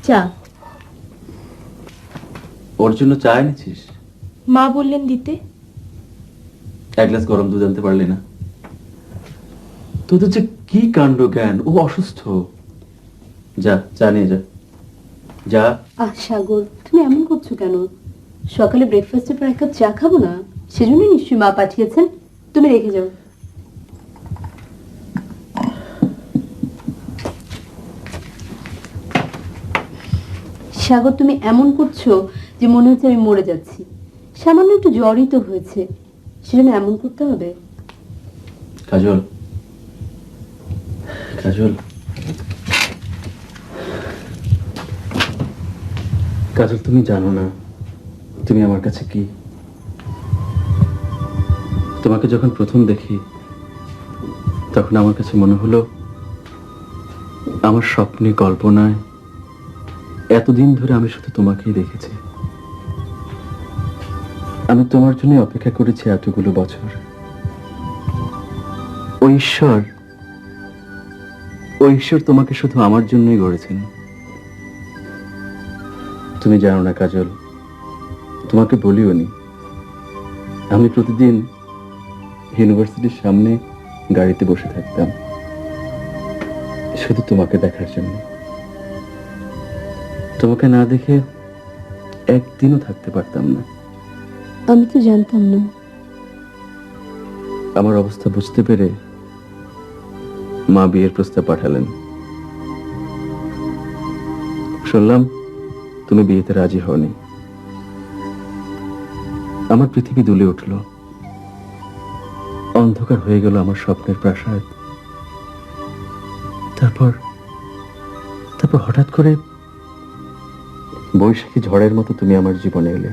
চা। ওর জন্য চা এনেছিস? মা বললেন দিতে। এক গ্লাস গরম দুধ আনতে পারলি না? তোদের যে কি কাণ্ড জ্ঞান, ও অসুস্থ। যা চা নিয়ে যা। যা। সাগর, তুমি এমন করছো কেন? সকালে ব্রেকফাস্টের পর এক কাপ চা খাবো না? সেজন্য নিশ্চয়ই মা পাঠিয়েছেন। তুমি রেখে যাও। সাগর, তুমি এমন করছো যে মনে হচ্ছে আমি মরে যাচ্ছি। সামান্য একটু জ্বরই তো হয়েছে, সেজন্য এমন করতে হবে? কাজল, কাজল, কাজল, তুমি জানো না তুমি আমার কাছে কি। তোমাকে যখন প্রথম দেখি তখন আমার কাছে মনে হলো আমার স্বপ্নে কল্পনায় এতদিন ধরে আমি শুধু তোমাকেই দেখেছি। আমি তোমার জন্য অপেক্ষা করেছি এতগুলো বছর। ওই ঈশ্বর তোমাকে শুধু আমার জন্যই গড়েছেন। তুমি জানো না কাজল, তোমাকে বলিওনি, আমি প্রতিদিন ইউনিভার্সিটির সামনে গাড়িতে বসে থাকতাম শুধু তোমাকে দেখার জন্য। তোমাকে না দেখে একদিনও থাকতে পারতাম না। আমি তো জানতাম না। আমার অবস্থা বুঝতে পেরে মা বিয়ের প্রস্তাব পাঠালেন। শুনলাম তুমি বিয়েতে রাজি হওনি। আমার পৃথিবী দুলে উঠল, অন্ধকার হয়ে গেল আমার স্বপ্নের প্রাসাদ। তারপর হঠাৎ করে বৈশাখী ঝড়ের মতো তুমি আমার জীবনে এলে।